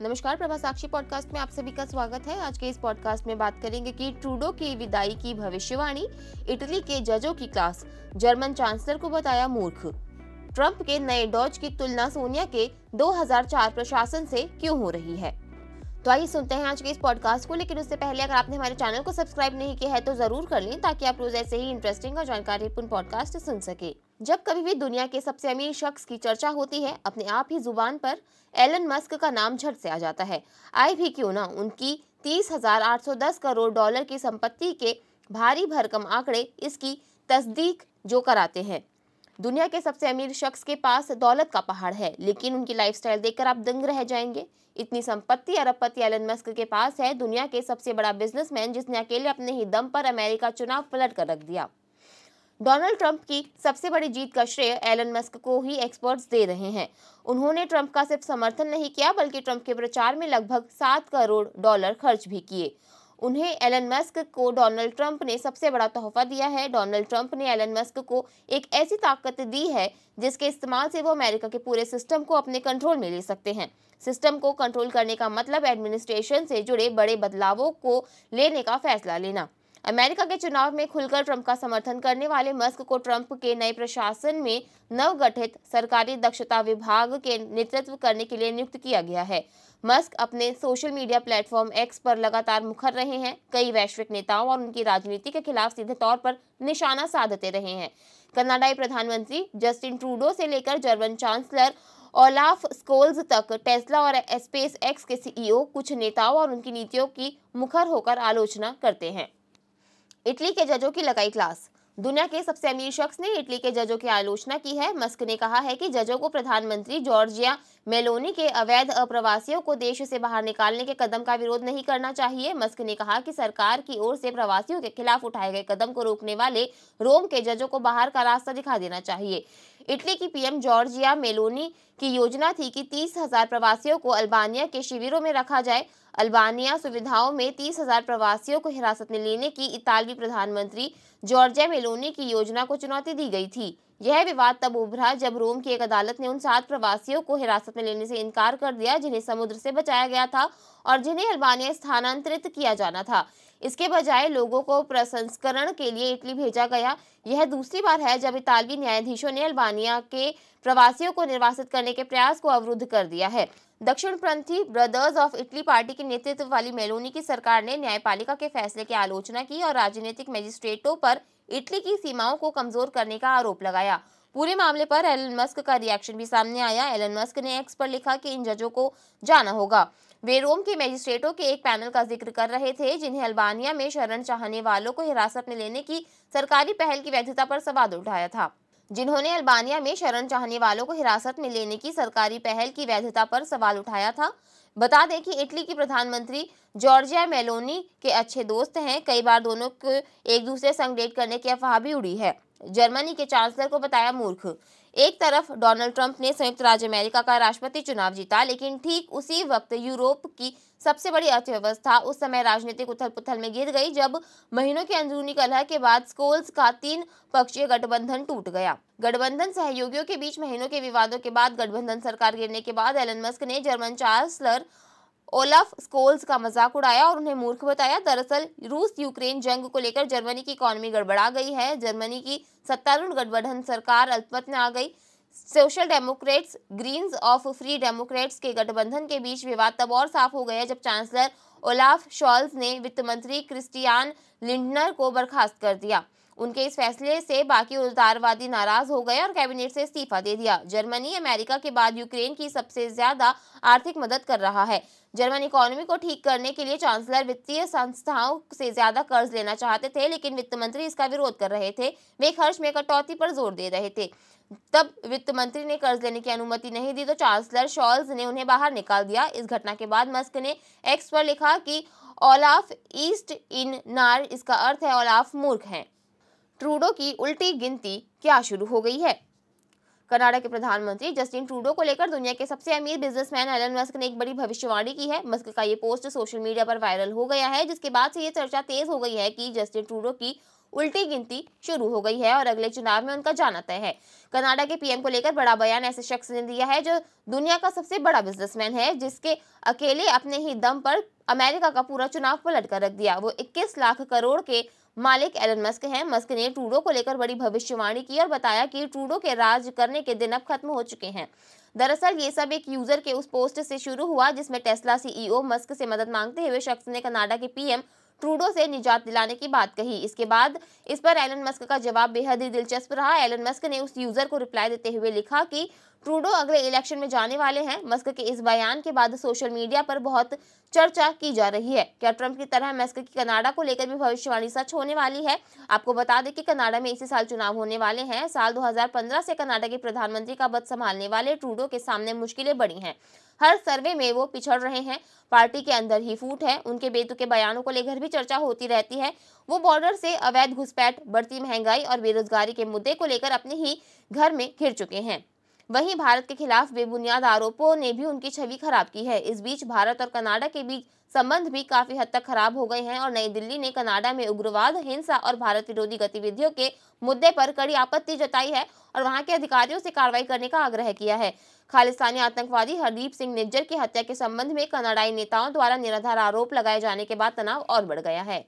नमस्कार, प्रभा साक्षी पॉडकास्ट में आप सभी का स्वागत है। आज के इस पॉडकास्ट में बात करेंगे कि ट्रूडो की विदाई की भविष्यवाणी, इटली के जजों की क्लास, जर्मन चांसलर को बताया मूर्ख, ट्रंप के नए डॉज की तुलना सोनिया के 2004 प्रशासन से क्यों हो रही है। तो आइए सुनते हैं आज के इस पॉडकास्ट को। लेकिन उससे पहले अगर आपने हमारे चैनल को सब्सक्राइब नहीं किया है तो जरूर कर लें, ताकि आप रोज ऐसे ही इंटरेस्टिंग और जानकारीपूर्ण पॉडकास्ट सुन सके। जब कभी भी दुनिया के सबसे अमीर शख्स की चर्चा होती है, अपने आप ही जुबान पर एलन मस्क का नाम झट से आ जाता है। आए भी क्यों ना, उनकी 30,810 करोड़ डॉलर की संपत्ति के भारी भरकम आंकड़े इसकी तस्दीक जो कराते हैं। दुनिया के सबसे अमीर शख्स के पास दौलत का पहाड़ है, लेकिन उनकी लाइफस्टाइल देखकर आप दंग रह जाएंगे। इतनी संपत्ति अरबपति एलन मस्क के पास है, दुनिया के सबसे बड़ा बिजनेसमैन जिसने अकेले अपने ही दम पर अमेरिका चुनाव पलट कर रख दिया। डोनाल्ड ट्रंप की सबसे बड़ी जीत का श्रेय एलन मस्क को ही एक्सपर्ट्स दे रहे हैं। उन्होंने ट्रंप का सिर्फ समर्थन नहीं किया, बल्कि ट्रंप के प्रचार में लगभग 7 करोड़ डॉलर खर्च भी किए। उन्हें एलन मस्क को डोनाल्ड ट्रंप ने सबसे बड़ा तोहफा दिया है। डोनाल्ड ट्रंप ने एलन मस्क को एक ऐसी ताकत दी है जिसके इस्तेमाल से वो अमेरिका के पूरे सिस्टम को अपने कंट्रोल में ले सकते हैं। सिस्टम को कंट्रोल करने का मतलब एडमिनिस्ट्रेशन से जुड़े बड़े बदलावों को लेने का फैसला लेना। अमेरिका के चुनाव में खुलकर ट्रंप का समर्थन करने वाले मस्क को ट्रंप के नए प्रशासन में नवगठित सरकारी दक्षता विभाग के नेतृत्व करने के लिए नियुक्त किया गया है। मस्क अपने सोशल मीडिया प्लेटफॉर्म एक्स पर लगातार मुखर रहे हैं। कई वैश्विक नेताओं और उनकी राजनीति के खिलाफ सीधे तौर पर निशाना साधते रहे हैं। कनाडाई प्रधानमंत्री जस्टिन ट्रूडो से लेकर जर्मन चांसलर ओलाफ स्कोल्ज तक, टेस्ला और स्पेस एक्स के सीईओ कुछ नेताओं और उनकी नीतियों की मुखर होकर आलोचना करते हैं। इटली के जजों की लगाई क्लास। दुनिया के सबसे अमीर शख्स ने इटली के जजों की आलोचना की है। मस्क ने कहा है कि जजों को प्रधानमंत्री जॉर्जिया मेलोनी के अवैध अप्रवासियों को देश से बाहर निकालने के कदम का विरोध नहीं करना चाहिए। मस्क ने कहा कि सरकार की ओर से प्रवासियों के खिलाफ उठाए गए कदम को रोकने वाले रोम के जजों को बाहर का रास्ता दिखा देना चाहिए। इटली की पीएम जॉर्जिया मेलोनी की योजना थी कि 30,000 प्रवासियों को अल्बानिया के शिविरों में रखा जाए। अल्बानिया सुविधाओं में 30,000 प्रवासियों को हिरासत में लेने की इतालवी प्रधानमंत्री जॉर्जिया मेलोनी की योजना को चुनौती दी गई थी। यह विवाद तब उभरा जब रोम की एक अदालत ने उन 7 प्रवासियों को हिरासत में लेने से इनकार कर दिया जिन्हें समुद्र से बचाया गया था और जिन्हें अल्बानिया स्थानांतरित किया जाना था। इसके बजाय लोगों को प्रसंस्करण के लिए इटली भेजा गया। यह दूसरी बार है जब इतालवी न्यायाधीशों ने अल्बानिया के प्रवासियों को निर्वासित करने के प्रयास को अवरुद्ध कर दिया है। दक्षिणपंथी ब्रदर्स ऑफ इटली पार्टी के नेतृत्व वाली मेलोनी की सरकार ने न्यायपालिका के फैसले की आलोचना की और राजनीतिक मजिस्ट्रेटों पर इटली की सीमाओं को कमजोर करने का आरोप लगाया। पूरे मामले पर एलन मस्क का रिएक्शन भी सामने आया। एलन मस्क ने एक्स पर लिखा कि इन जजों को जाना होगा। वे रोम के मजिस्ट्रेटों के एक पैनल का जिक्र कर रहे थे जिन्हें अल्बानिया में शरण चाहने वालों को हिरासत में लेने की सरकारी पहल की वैधता पर सवाल उठाया था। जिन्होंने अल्बानिया में शरण चाहने वालों को हिरासत में लेने की सरकारी पहल की वैधता पर सवाल उठाया था। बता दें कि इटली की प्रधानमंत्री जॉर्जिया मेलोनी के अच्छे दोस्त हैं। कई बार दोनों को एक दूसरे संग डेट करने की अफवाह भी उड़ी है। जर्मनी के चांसलर को बताया मूर्ख। एक तरफ डोनाल्ड ट्रंप ने संयुक्त राज्य अमेरिका का राष्ट्रपति चुनाव जीता, लेकिन ठीक उसी वक्त यूरोप की सबसे बड़ी अर्थव्यवस्था उस समय राजनीतिक उथल-पुथल में गिर गई जब महीनों की अंदरूनी कलह के बाद स्कोल्स का 3 पक्षीय गठबंधन टूट गया। गठबंधन सहयोगियों के बीच महीनों के विवादों के बाद गठबंधन सरकार गिरने के बाद एलन मस्क ने जर्मन चांसलर ओलाफ स्कोल्स का मजाक उड़ाया और उन्हें मूर्ख बताया। दरअसल रूस यूक्रेन जंग को लेकर जर्मनी की इकोनॉमी गड़बड़ा गई है। जर्मनी की सत्तारूढ़ गठबंधन सरकार अल्पमत में आ गई। Social Democrats Greens of Free Democrats के गठबंधन के बीच विवाद तब और साफ हो गया जब चांसलर ओलाफ शॉल्ज ने वित्त मंत्री क्रिस्टियान लिंडनर को बर्खास्त कर दिया। उनके इस फैसले से बाकी उदारवादी नाराज हो गए और कैबिनेट से इस्तीफा दे दिया। जर्मनी अमेरिका के बाद यूक्रेन की सबसे ज्यादा आर्थिक मदद कर रहा है। जर्मन इकोनॉमी को ठीक करने के लिए चांसलर वित्तीय संस्थाओं से ज्यादा कर्ज लेना चाहते थे, लेकिन वित्त मंत्री इसका विरोध कर रहे थे। वे खर्च में कटौती पर जोर दे रहे थे। तब वित्त मंत्री ने कर्ज लेने की अनुमति नहीं दी तो चांसलर शॉल्ज ने उन्हें बाहर निकाल दिया। इस घटना के बाद मस्क ने एक्स पर लिखा कि ओलाफ ईस्ट इन नार, इसका अर्थ है ओलाफ मूर्ख हैं। ट्रूडो की उल्टी गिनती क्या शुरू हो गई है। कनाडा के प्रधानमंत्री जस्टिन ट्रूडो को लेकर दुनिया के सबसे अमीर बिजनेसमैन एलन मस्क ने एक बड़ी भविष्यवाणी की है। मस्क का ये पोस्ट सोशल मीडिया पर वायरल हो गया है, जिसके बाद से ये चर्चा तेज हो गई है कि जस्टिन ट्रूडो की उल्टी गिनती शुरू हो गई है और अगले चुनाव में उनका जाना तय है। कनाडा के पीएम को लेकर बड़ा बयान ऐसे शख्स ने दिया है जो दुनिया का सबसे बड़ा बिजनेसमैन है, जिसके अकेले अपने ही दम पर अमेरिका का पूरा चुनाव पलट कर रख दिया। वो 21 लाख करोड़ के मालिक एलन मस्क हैं। मस्क ने ट्रूडो को लेकर बड़ी भविष्यवाणी की और बताया कि ट्रूडो के राज करने के दिन अब खत्म हो चुके हैं। दरअसल ये सब एक यूजर के उस पोस्ट से शुरू हुआ जिसमें टेस्ला सीईओ मस्क से मदद मांगते हुए शख्स ने कनाडा के पीएम ट्रूडो से निजात दिलाने की बात कही। इसके बाद इस पर एलन मस्क का जवाब बेहद ही दिलचस्प रहा। एलन मस्क ने उस यूजर को रिप्लाई देते हुए लिखा कि ट्रूडो अगले इलेक्शन में जाने वाले हैं। मस्क के इस बयान के बाद सोशल मीडिया पर बहुत चर्चा की जा रही है। क्या ट्रंप की तरह मस्क की कनाडा को लेकर भी भविष्यवाणी सच होने वाली है? आपको बता दें कि कनाडा में इसी साल चुनाव होने वाले हैं। साल 2015 से कनाडा के प्रधानमंत्री का पद संभालने वाले ट्रूडो के सामने मुश्किलें बढ़ी हैं। हर सर्वे में वो पिछड़ रहे हैं। पार्टी के अंदर ही फूट है। उनके बेतुके बयानों को लेकर भी चर्चा होती रहती है। वो बॉर्डर से अवैध घुसपैठ, बढ़ती महंगाई और बेरोजगारी के मुद्दे को लेकर अपने ही घर में घिर चुके हैं। वहीं भारत के खिलाफ बेबुनियाद आरोपों ने भी उनकी छवि खराब की है। इस बीच भारत और कनाडा के बीच संबंध भी काफी हद तक खराब हो गए हैं और नई दिल्ली ने कनाडा में उग्रवाद, हिंसा और भारत विरोधी गतिविधियों के मुद्दे पर कड़ी आपत्ति जताई है और वहां के अधिकारियों से कार्रवाई करने का आग्रह किया है। खालिस्तानी आतंकवादी हरदीप सिंह निज्जर की हत्या के संबंध में कनाडाई नेताओं द्वारा निराधार आरोप लगाए जाने के बाद तनाव और बढ़ गया है।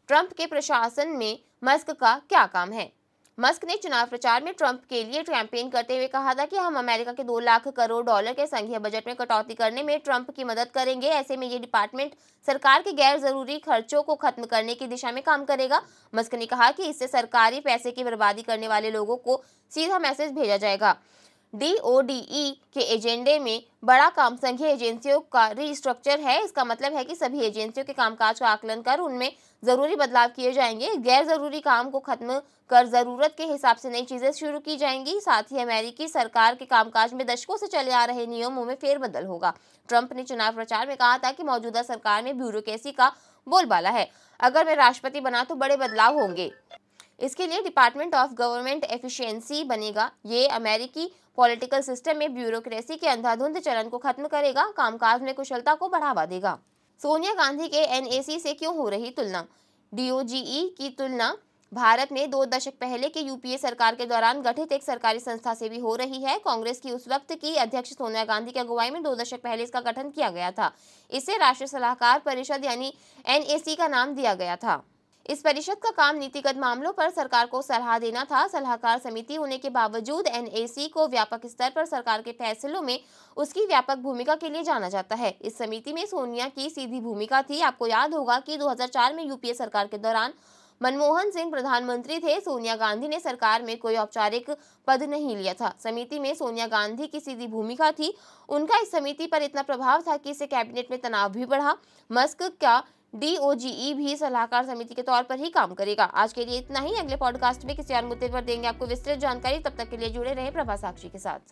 ट्रंप के प्रशासन में मस्क का क्या काम है? मस्क ने चुनाव प्रचार में ट्रंप के लिए कैंपेन करते हुए कहा था कि हम अमेरिका के 2 लाख करोड़ डॉलर के संघीय बजट में कटौती करने में ट्रंप की मदद करेंगे। ऐसे में ये डिपार्टमेंट सरकार के गैर जरूरी खर्चों को खत्म करने की दिशा में काम करेगा। मस्क ने कहा कि इससे सरकारी पैसे की बर्बादी करने वाले लोगों को सीधा मैसेज भेजा जाएगा। DODE के एजेंडे में बड़ा काम संघीय एजेंसियों का रीस्ट्रक्चर है। इसका मतलब है कि सभी एजेंसियों के कामकाज का आकलन कर उनमें जरूरी बदलाव किए जाएंगे। गैर जरूरी काम को खत्म कर जरूरत के हिसाब से नई चीजें शुरू की जाएंगी। साथ ही अमेरिकी सरकार के कामकाज में दशकों से चले आ रहे नियमों में फेरबदल होगा। ट्रंप ने चुनाव प्रचार में कहा था कि मौजूदा सरकार में ब्यूरोक्रेसी का बोलबाला है। अगर मैं राष्ट्रपति बना तो बड़े बदलाव होंगे। इसके लिए डिपार्टमेंट ऑफ गवर्नमेंट एफिशिएंसी बनेगा। ये अमेरिकी पॉलिटिकल सिस्टम में ब्यूरोक्रेसी के अंधाधुंध चलन को खत्म करेगा, कामकाज में कुशलता को बढ़ावा देगा। सोनिया गांधी के NAC से क्यों हो रही तुलना? DOGE की तुलना भारत में 2 दशक पहले के UPA सरकार के दौरान गठित एक सरकारी संस्था से भी हो रही है। कांग्रेस की उस वक्त की अध्यक्ष सोनिया गांधी की अगुवाई में 2 दशक पहले इसका गठन किया गया था। इसे राष्ट्रीय सलाहकार परिषद यानी NAC का नाम दिया गया था। इस परिषद का काम नीतिगत मामलों पर सरकार को सलाह देना था। सलाहकार समिति होने के बावजूद NAC को व्यापक स्तर पर सरकार के फैसलों में उसकी व्यापक भूमिका के लिए जाना जाता है। इस समिति में सोनिया की सीधी भूमिका थी। आपको याद होगा कि 2004 में UPA सरकार के दौरान मनमोहन सिंह प्रधानमंत्री थे। सोनिया गांधी ने सरकार में कोई औपचारिक पद नहीं लिया था। समिति में सोनिया गांधी की सीधी भूमिका थी। उनका इस समिति पर इतना प्रभाव था कि इससे कैबिनेट में तनाव भी बढ़ा। मस्क का DOGE भी सलाहकार समिति के तौर पर ही काम करेगा। आज के लिए इतना ही। अगले पॉडकास्ट में किसी और मुद्दे पर देंगे आपको विस्तृत जानकारी। तब तक के लिए जुड़े रहे प्रभा साक्षी के साथ।